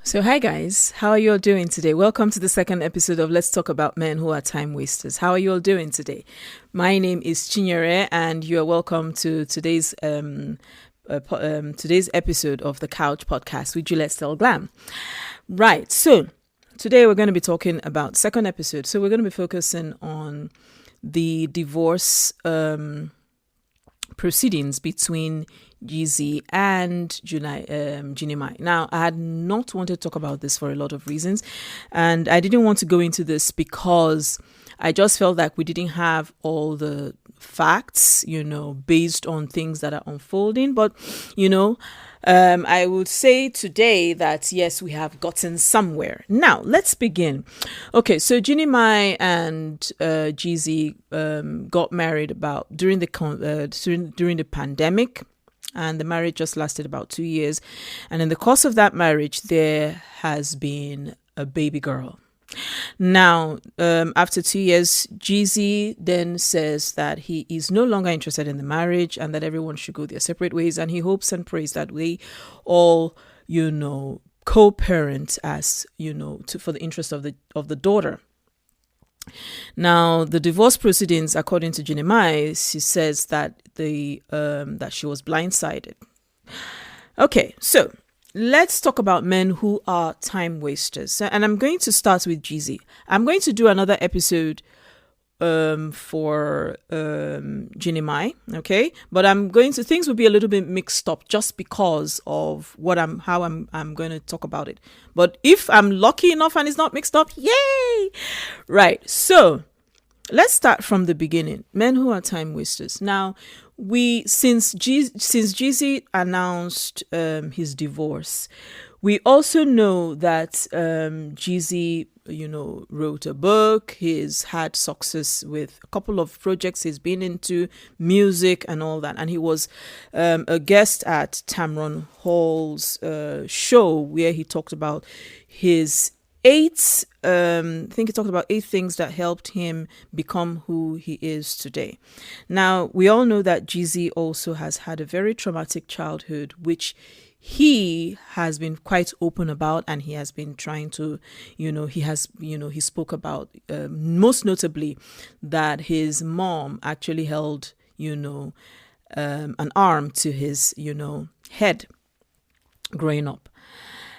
So, hi guys, how are you all doing today? Welcome to the second episode of Let's Talk About Men Who Are Time Wasters. How are you all doing today? My name is Chinyere, and you are welcome to today's episode of the Couch Podcast with Juliettsstyleglam. Right, so today we're going to be talking about second episode. So we're going to be focusing on the divorce proceedings between Jeezy and Junimai. Now, I had not wanted to talk about this for a lot of reasons, and I didn't want to go into this because I just felt like we didn't have all the facts, based on things that are unfolding. But, I would say today that, yes, we have gotten somewhere. Now, let's begin. Okay, so Junimai and Jeezy got married about during the pandemic. And the marriage just lasted about 2 years. And in the course of that marriage, there has been a baby girl. Now, after 2 years, Jeezy then says that he is no longer interested in the marriage and that everyone should go their separate ways. And he hopes and prays that we all, co-parent as, for the interest of the daughter. Now, the divorce proceedings, according to Junimai, she says that that she was blindsided. Okay, so let's talk about men who are time wasters. And I'm going to start with Jeezy. I'm going to do another episode for Junimai, okay? But things will be a little bit mixed up just because of how I'm going to talk about it. But if I'm lucky enough and it's not mixed up, yay! Right. So let's start from the beginning. Men who are time wasters. Now, since Jeezy announced his divorce, we also know that Jeezy, wrote a book. He's had success with a couple of projects. He's been into music and all that. And he was a guest at Tamron Hall's show where he talked about his I think he talked about 8 things that helped him become who he is today. Now, we all know that Jeezy also has had a very traumatic childhood, which he has been quite open about, and he has been trying to, he spoke about, most notably, that his mom actually held, an arm to his, head growing up.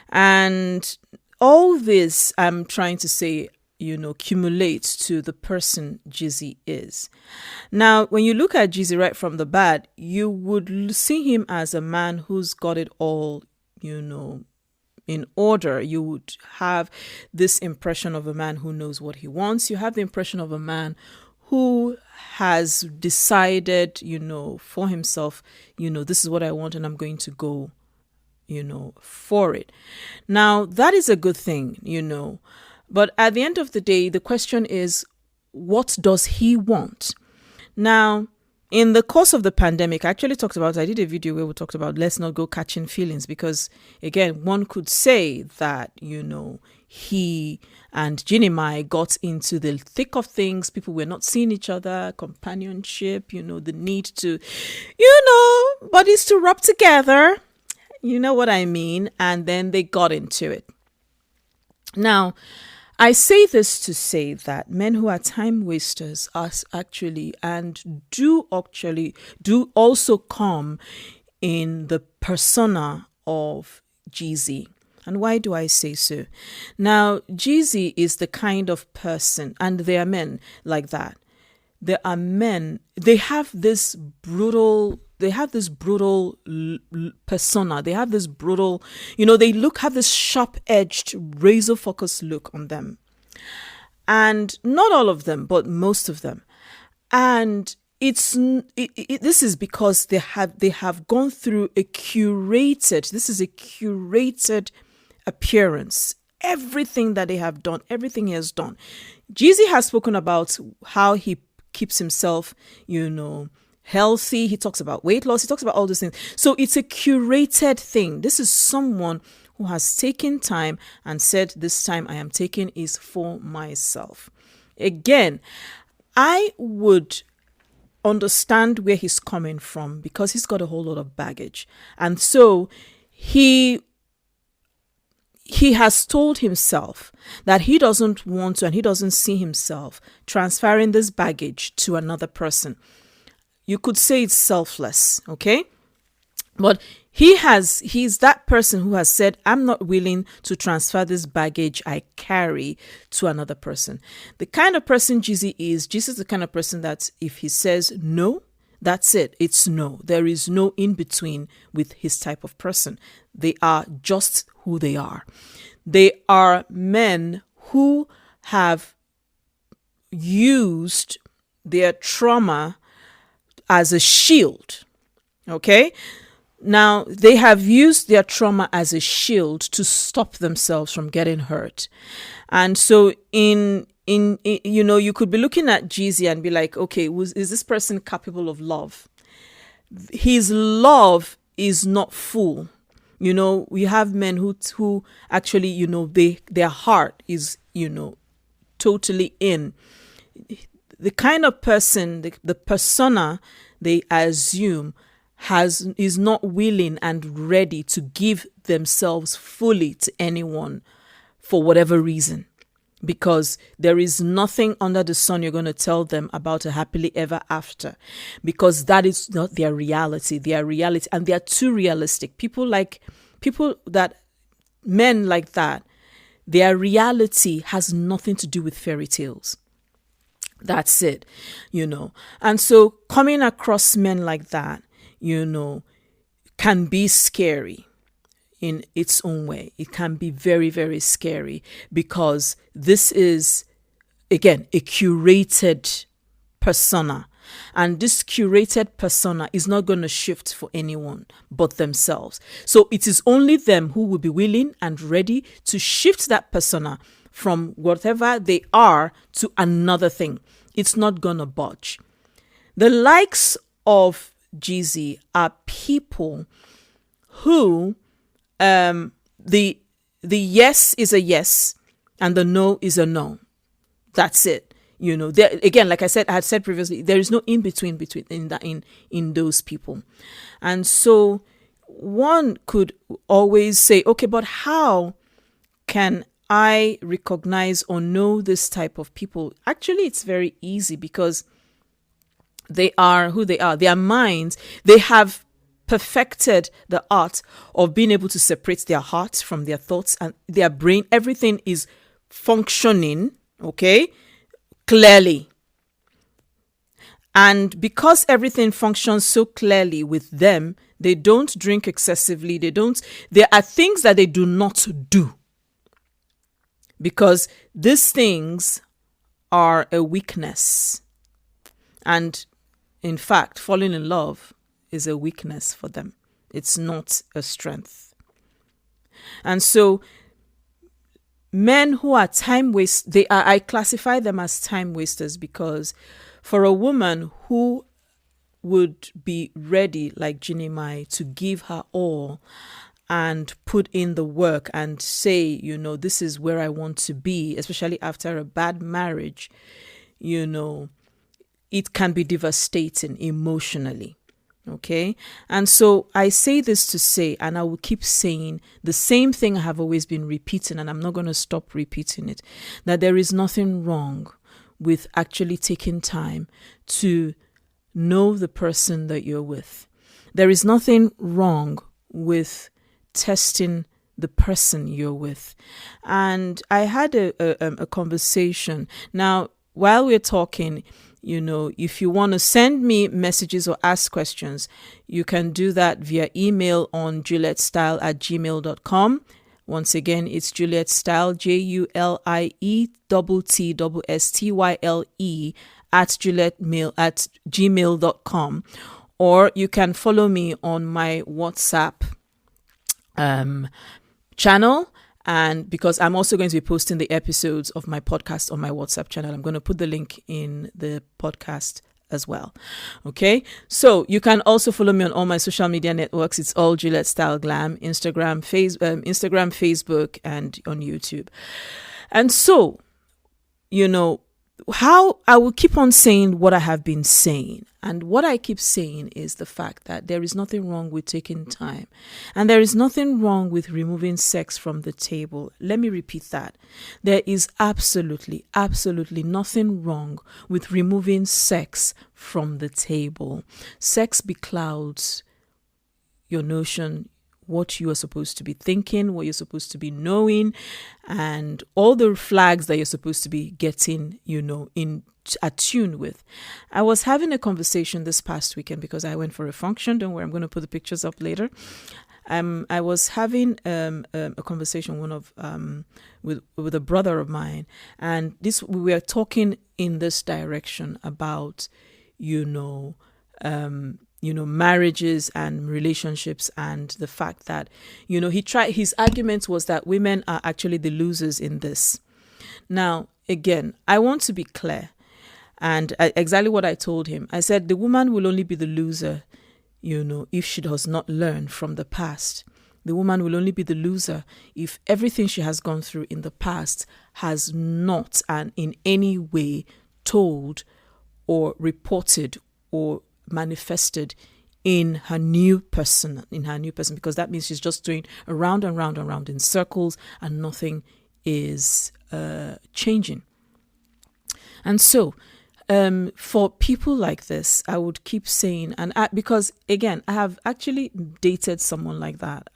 And all this, I'm trying to say, accumulates to the person Jeezy is. Now, when you look at Jeezy right from the bat, you would see him as a man who's got it all, in order. You would have this impression of a man who knows what he wants. You have the impression of a man who has decided, for himself, this is what I want and I'm going to go for it. Now, that is a good thing, but at the end of the day, the question is, what does he want? Now, in the course of the pandemic, I did a video where we talked about let's not go catching feelings, because again, one could say that, he and Junimai got into the thick of things. People were not seeing each other, companionship, the need to, bodies to rub together. You know what I mean? And then they got into it. Now, I say this to say that men who are time wasters are actually do also come in the persona of Jeezy. And why do I say so? Now, Jeezy is the kind of person, and there are men like that. There are men, they have this brutal persona. They have this brutal, have this sharp-edged, razor-focused look on them. And not all of them, but most of them. And this is because they have gone through a curated appearance. Everything that they have done, everything he has done. Jeezy has spoken about how he keeps himself, healthy. He talks about weight loss. He talks about all these things. So it's a curated thing. This is someone who has taken time and said, this time I am taking is for myself. Again, I would understand where he's coming from because he's got a whole lot of baggage. And so he he has told himself that he doesn't want to, and he doesn't see himself transferring this baggage to another person. You could say it's selfless, okay? But he's that person who has said, I'm not willing to transfer this baggage I carry to another person. The kind of person Jeezy is the kind of person that if he says no, that's it. It's no. There is no in between with his type of person. They are just who they are. They are men who have used their trauma as a shield. Okay? Now, they have used their trauma as a shield to stop themselves from getting hurt. And so you could be looking at Jeezy and be like, okay, is this person capable of love? His love is not full. We have men who actually, their heart is, totally in. The kind of person, the persona they assume is not willing and ready to give themselves fully to anyone for whatever reason. Because there is nothing under the sun you're going to tell them about a happily ever after, because that is not their reality. And they are too realistic. Men like that, their reality has nothing to do with fairy tales. That's it, And so coming across men like that, can be scary. In its own way, it can be very, very scary, because this is, again, a curated persona, and this curated persona is not going to shift for anyone but themselves. So it is only them who will be willing and ready to shift that persona from whatever they are to another thing. It's not going to budge. The likes of Jeezy are people who the yes is a yes and the no is a no. That's it. Again, like I had said previously, there is no in between in those people. And so one could always say, okay, but how can I recognize or know this type of people? Actually, it's very easy, because they are who they are. Their minds, they have perfected the art of being able to separate their heart from their thoughts, and their brain. Everything is functioning, okay, clearly. And because everything functions so clearly with them, they don't drink excessively. There are things that they do not do, because these things are a weakness. And in fact, falling in love is a weakness for them. It's not a strength. And so men who are time wasters, I classify them as time wasters, because for a woman who would be ready, like Jinimai, to give her all and put in the work and say, this is where I want to be, especially after a bad marriage, it can be devastating emotionally. Okay. And so I say this to say, and I will keep saying the same thing I have always been repeating, and I'm not going to stop repeating it, that there is nothing wrong with actually taking time to know the person that you're with. There is nothing wrong with testing the person you're with. And I had a conversation. Now, while we're talking, if you want to send me messages or ask questions, you can do that via email on julietstyle@gmail.com. Once again, it's julietstyle, JULIETTSTYLE @gmail.com. Or you can follow me on my WhatsApp channel. And because I'm also going to be posting the episodes of my podcast on my WhatsApp channel, I'm going to put the link in the podcast as well. Okay. So you can also follow me on all my social media networks. It's all JuliettsstyleGlam, Instagram, Facebook, and on YouTube. And so, how I will keep on saying what I have been saying. And what I keep saying is the fact that there is nothing wrong with taking time. And there is nothing wrong with removing sex from the table. Let me repeat that. There is absolutely, absolutely nothing wrong with removing sex from the table. Sex beclouds your notion, what you are supposed to be thinking, what you're supposed to be knowing, and all the flags that you're supposed to be getting, in attuned with. I was having a conversation this past weekend because I went for a function. Don't worry, I'm going to put the pictures up later. I was having a conversation with a brother of mine, and we were talking in this direction about marriages and relationships, and the fact that his argument was that women are actually the losers in this. Now again, I want to be clear, and exactly what I told him. I said the woman will only be the loser if she does not learn from the past. The woman will only be the loser if everything she has gone through in the past has not and in any way told or reported or manifested in her new person, because that means she's just doing around and round and round in circles and nothing is changing. And so for people like this, I would keep saying, because again, I have actually dated someone like that.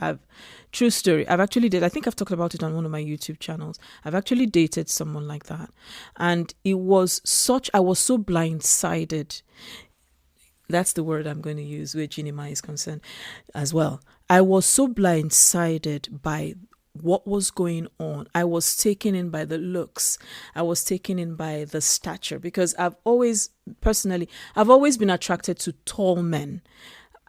True story. I think I've talked about it on one of my YouTube channels. I've actually dated someone like that. And I was so blindsided. That's the word I'm going to use where Jinima is concerned as well. I was so blindsided by what was going on. I was taken in by the looks. I was taken in by the stature, because I've always been attracted to tall men.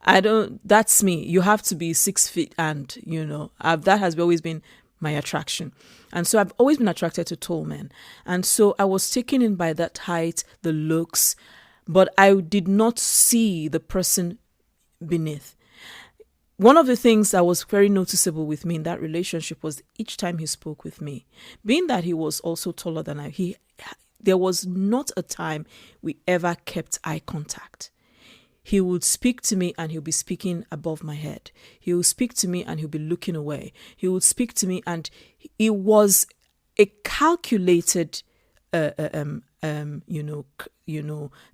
That's me. You have to be 6 feet, and that has always been my attraction. And so I've always been attracted to tall men. And so I was taken in by that height, the looks, but I did not see the person beneath. One of the things that was very noticeable with me in that relationship was each time he spoke with me, being that he was also taller than I, there was not a time we ever kept eye contact. He would speak to me and he'll be speaking above my head. He would speak to me and he'll be looking away. He would speak to me, and it was a calculated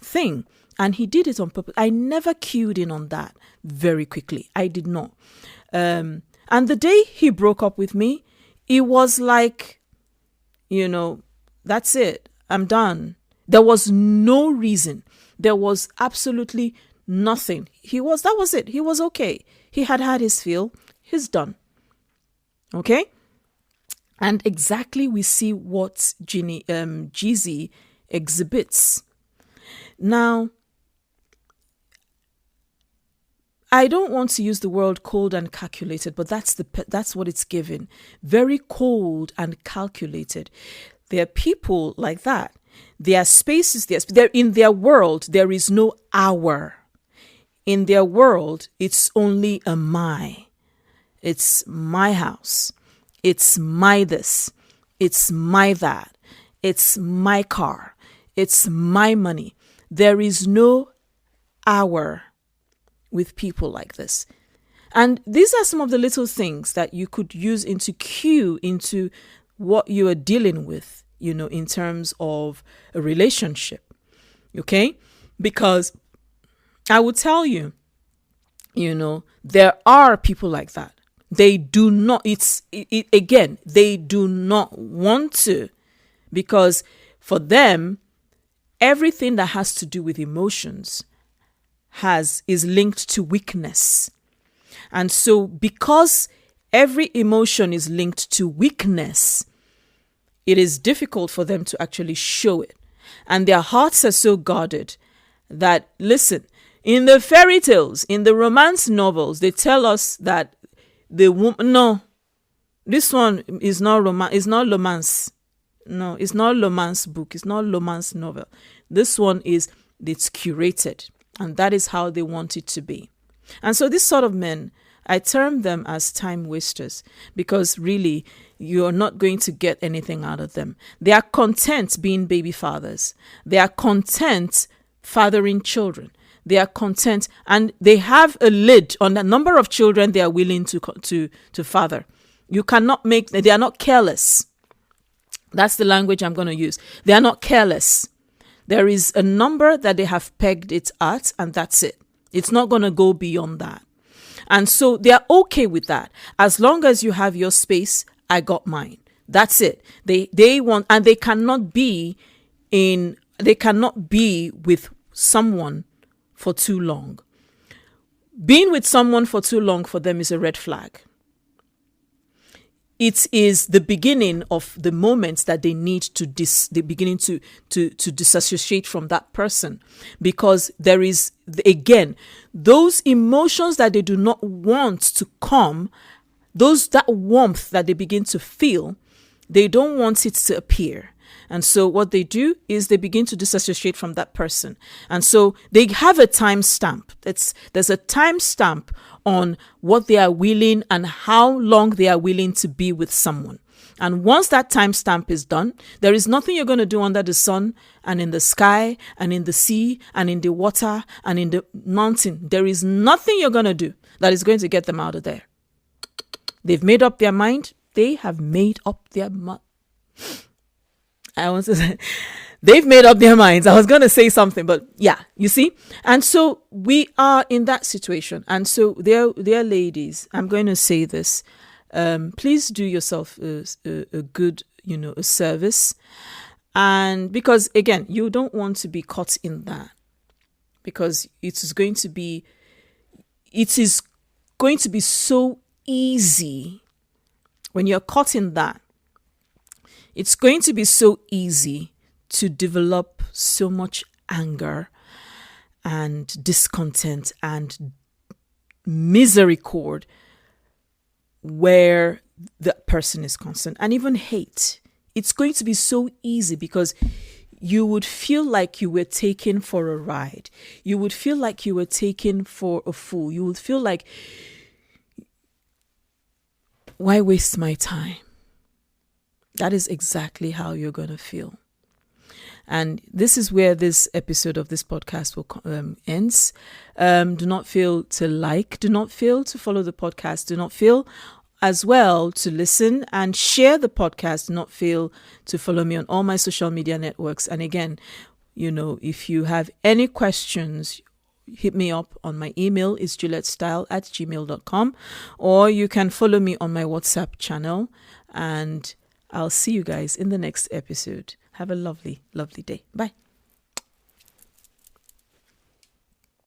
thing, and he did it on purpose. I never cued in on that very quickly. I did not. And the day he broke up with me, it was like, that's it. I'm done. There was no reason. There was absolutely nothing. That was it. He was okay. He had his fill. He's done. Okay? And exactly we see what Jeezy exhibits. Now, I don't want to use the word cold and calculated, but that's what it's given. Very cold and calculated. There are people like that. There are spaces. They're in their world. There is no hour. In their world, it's only a my. It's my house. It's my this. It's my that. It's my car. It's my money. There is no hour with people like this. And these are some of the little things that you could use into cue into what you are dealing with, in terms of a relationship. Okay? Because I will tell you, there are people like that. They do not, they do not want to, because for them, everything that has to do with emotions is linked to weakness. And so because every emotion is linked to weakness, it is difficult for them to actually show it. And their hearts are so guarded that, listen, in the fairy tales, in the romance novels, they tell us that the woman, no, this one is not romance. It's not romance. No, it's not romance book. It's not romance novel. This one it's curated, and that is how they want it to be. And so these sort of men, I term them as time wasters because really you're not going to get anything out of them. They are content being baby fathers. They are content fathering children. They are content and they have a lid on the number of children they are willing to father. You cannot make, they are not careless. That's the language I'm going to use. They are not careless. There is a number that they have pegged it at, and that's it. It's not going to go beyond that. And so they are okay with that. As long as you have your space, I got mine. That's it. They want, and they cannot be with someone for too long. Being with someone for too long for them is a red flag. It is the beginning of the moments that they need to disassociate from that person, because there is, again, those emotions that they do not want to come, that warmth that they begin to feel, they don't want it to appear. And so what they do is they begin to disassociate from that person. And so they have a time stamp. There's a time stamp on what they are willing and how long they are willing to be with someone. And once that time stamp is done, there is nothing you're going to do under the sun and in the sky and in the sea and in the water and in the mountain. There is nothing you're going to do that is going to get them out of there. They've made up their mind. They have made up their mind. I want to say, they've made up their minds. I was going to say something, but yeah, you see? And so we are in that situation. And so dear ladies, I'm going to say this. Please do yourself a good, a service. And because, again, you don't want to be caught in that, because it is going to be so easy when you're caught in that. It's going to be so easy to develop so much anger and discontent and misericord where the person is concerned, and even hate. It's going to be so easy because you would feel like you were taken for a ride. You would feel like you were taken for a fool. You would feel like, why waste my time? That is exactly how you're going to feel. And this is where this episode of this podcast will ends. Do not fail to like. Do not fail to follow the podcast. Do not fail as well to listen and share the podcast. Do not fail to follow me on all my social media networks. And again, if you have any questions, hit me up on my email is juliettsstyle@gmail.com, or you can follow me on my WhatsApp channel, and I'll see you guys in the next episode. Have a lovely, lovely day. Bye.